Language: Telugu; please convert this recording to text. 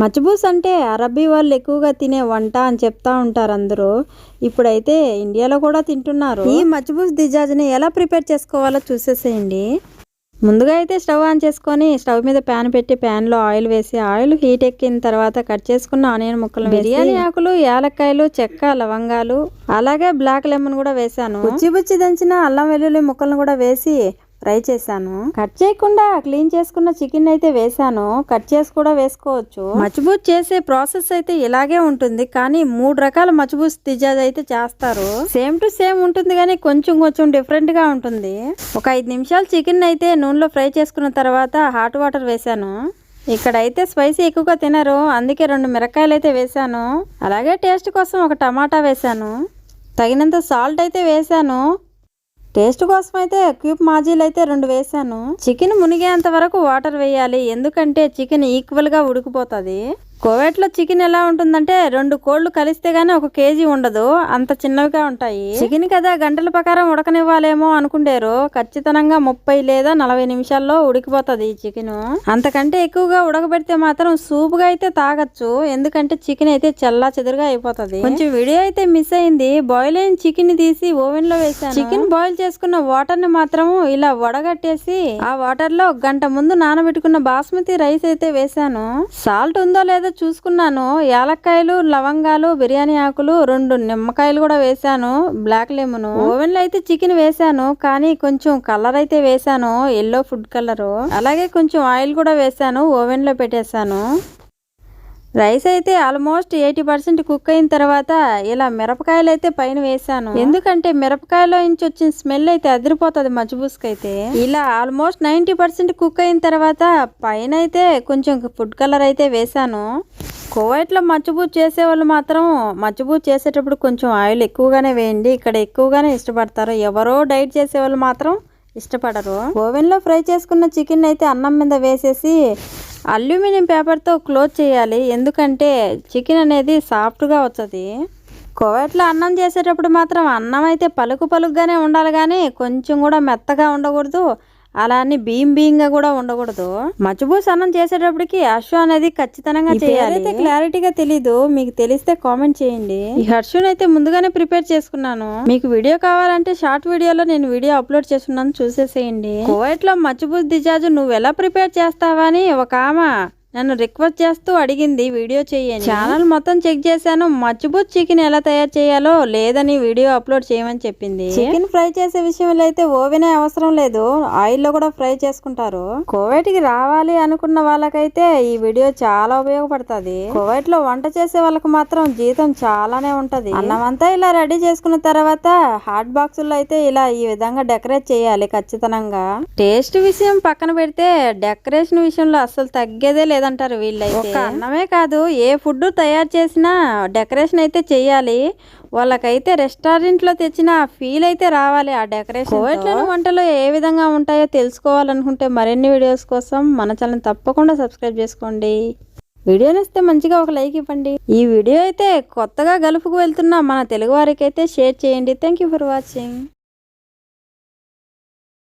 మచ్బూస్ అంటే అరబ్బీ వాళ్ళు ఎక్కువగా తినే వంట అని చెప్తా ఉంటారు అందరూ. ఇప్పుడైతే ఇండియాలో కూడా తింటున్నారు. ఈ మచ్బూస్ దిజాజ్ని ఎలా ప్రిపేర్ చేసుకోవాలో చూసేసేయండి. ముందుగా అయితే స్టవ్ ఆన్ చేసుకొని స్టవ్ మీద ప్యాన్ పెట్టి ప్యాన్లో ఆయిల్ వేసి ఆయిల్ హీట్ ఎక్కిన తర్వాత కట్ చేసుకున్న ఆనియన్ ముక్కలు, బిర్యానీ ఆకులు, యాలక్కాయలు, చెక్క, లవంగాలు, అలాగే బ్లాక్ లెమన్ కూడా వేసాను. బుచ్చి దంచిన అల్లం వెల్లుల్లి ముక్కలను కూడా వేసి ఫ్రై చేశాను. కట్ చేయకుండా క్లీన్ చేసుకున్న చికెన్ అయితే వేసాను. కట్ చేసి కూడా వేసుకోవచ్చు. మచ్బూస్ చేసే ప్రాసెస్ అయితే ఇలాగే ఉంటుంది, కానీ 3 రకాల మచ్బూస్ దిజాజ్ అయితే చేస్తారు. సేమ్ టు సేమ్ ఉంటుంది కానీ కొంచెం డిఫరెంట్ గా ఉంటుంది. ఒక 5 నిమిషాలు చికెన్ అయితే నూనెలో ఫ్రై చేసుకున్న తర్వాత హాట్ వాటర్ వేసాను. ఇక్కడైతే స్పైసీ ఎక్కువగా తినరు, అందుకే 2 మిరపకాయలు అయితే వేసాను. అలాగే టేస్ట్ కోసం ఒక టమాటా వేసాను. తగినంత సాల్ట్ అయితే వేసాను. టేస్ట్ కోసం అయితే క్యూబ్ మాజీలు అయితే 2 వేసాను. చికెన్ మునిగేంత వరకు వాటర్ వేయాలి, ఎందుకంటే చికెన్ ఈక్వల్ గా ఉడికిపోతుంది. కువైట్లో చికెన్ ఎలా ఉంటుందంటే 2 కోళ్లు కలిస్తే గానీ 1 కేజీ ఉండదు, అంత చిన్నవిగా ఉంటాయి. చికెన్ కదా గంటల ప్రకారం ఉడకనివ్వాలేమో అనుకుంటారు, ఖచ్చితంగా 30 లేదా 40 నిమిషాల్లో ఉడికిపోతుంది ఈ చికెన్. అంతకంటే ఎక్కువగా ఉడకబెడితే మాత్రం సూప్ గా అయితే తాగొచ్చు, ఎందుకంటే చికెన్ అయితే చల్లా చెదురుగా అయిపోతుంది. కొంచెం వీడియో అయితే మిస్ అయింది. బాయిల్ అయిన చికెన్ ని తీసి ఓవెన్ లో వేసాను. చికెన్ బాయిల్ చేసుకున్న వాటర్ ని మాత్రం ఇలా వడగట్టేసి ఆ వాటర్ లో 1 గంట ముందు నానబెట్టుకున్న బాస్మతి రైస్ అయితే వేసాను. సాల్ట్ ఉందో లేదో చూసుకున్నాను. యాలక్కాయలు, లవంగాలు, బిర్యానీ ఆకులు, 2 నిమ్మకాయలు కూడా వేసాను. Black lemon. ఓవెన్ లో అయితే చికెన్ వేసాను, కానీ కొంచెం కలర్ అయితే వేసాను, ఎల్లో ఫుడ్ కలర్. అలాగే కొంచెం ఆయిల్ కూడా వేసాను. ఓవెన్ లో పెట్టేశాను. రైస్ అయితే ఆల్మోస్ట్ 80% కుక్ అయిన తర్వాత ఇలా మిరపకాయలు అయితే పైన వేసాను, ఎందుకంటే మిరపకాయలో నుంచి వచ్చిన స్మెల్ అయితే అదిరిపోతుంది మచ్బూస్కి అయితే. ఇలా ఆల్మోస్ట్ 90% కుక్ అయిన తర్వాత పైన అయితే కొంచెం ఫుడ్ కలర్ అయితే వేసాను. కువైట్లో మచ్బూస్ చేసేవాళ్ళు మాత్రం మచ్బూస్ చేసేటప్పుడు కొంచెం ఆయిల్ ఎక్కువగానే వేయండి, ఇక్కడ ఎక్కువగానే ఇష్టపడతారు. ఎవరో డైట్ చేసేవాళ్ళు మాత్రం ఇష్టపడరు. ఓవెన్ లో ఫ్రై చేసుకున్న చికెన్ అయితే అన్నం మీద వేసేసి అల్యూమినియం పేపర్తో క్లోజ్ చేయాలి, ఎందుకంటే చికెన్ అనేది సాఫ్ట్గా వస్తుంది. కువైట్లో అన్నం చేసేటప్పుడు మాత్రం అన్నం అయితే పలుకుగానే ఉండాలి, కానీ కొంచెం కూడా మెత్తగా ఉండకూడదు, అలా అని బీయింగా కూడా ఉండకూడదు. మచ్బూస్ అన్నం చేసేటప్పటికి హర్షు అనేది ఖచ్చితంగా చేయాలి. అయితే క్లారిటీగా తెలీదు, మీకు తెలిస్తే కామెంట్ చేయండి. ఈ హర్షుని అయితే ముందుగానే ప్రిపేర్ చేసుకున్నాను. మీకు వీడియో కావాలంటే షార్ట్ వీడియోలో నేను వీడియో అప్లోడ్ చేస్తున్నాను, చూసేసేయండి. కువైట్ లో మచ్బూస్ దిజాజ్ నువ్వు ఎలా ప్రిపేర్ చేస్తావా అని ఒక ఆమె నన్ను రిక్వెస్ట్ చేస్తూ అడిగింది వీడియో చేయని. ఛానల్ మొత్తం చెక్ చేశాను, మచ్బూస్ చికెన్ ఎలా తయారు చేయాలో లేదని వీడియో అప్లోడ్ చేయమని చెప్పింది. చికెన్ ఫ్రై చేసే విషయంలో అయితే ఓవెనే అవసరం లేదు, ఆయిల్లో కూడా ఫ్రై చేసుకుంటారు. కువైట్కి రావాలి అనుకున్న వాళ్ళకైతే ఈ వీడియో చాలా ఉపయోగపడుతుంది. కువైట్ లో వంట చేసే వాళ్ళకి మాత్రం జీతం చాలానే ఉంటది. అన్నం అంతా ఇలా రెడీ చేసుకున్న తర్వాత హాట్ బాక్సుల్లో అయితే ఇలా ఈ విధంగా డెకరేట్ చేయాలి ఖచ్చితంగా. టేస్ట్ విషయం పక్కన పెడితే డెకరేషన్ విషయంలో అస్సలు తగ్గేదే లేదు అంటారు వీళ్ళైతే. ఒక అన్నమే కాదు, ఏ ఫుడ్ తయారు చేసినా డెకరేషన్ అయితే చెయ్యాలి. వాళ్ళకైతే రెస్టారెంట్ లో తెచ్చిన ఫీల్ అయితే రావాలి ఆ డెకరేషన్. కువైట్లోని వంటలు ఏ విధంగా ఉంటాయో తెలుసుకోవాలనుకుంటే మరిన్ని వీడియోస్ కోసం మన ఛానల్ తప్పకుండా సబ్స్క్రైబ్ చేసుకోండి. వీడియో నచ్చితే మంచిగా ఒక లైక్ ఇవ్వండి. ఈ వీడియో అయితే కొత్తగా గల్ఫ్కు వెళ్తున్న మన తెలుగు వారికి అయితే షేర్ చేయండి. Thank you for watching.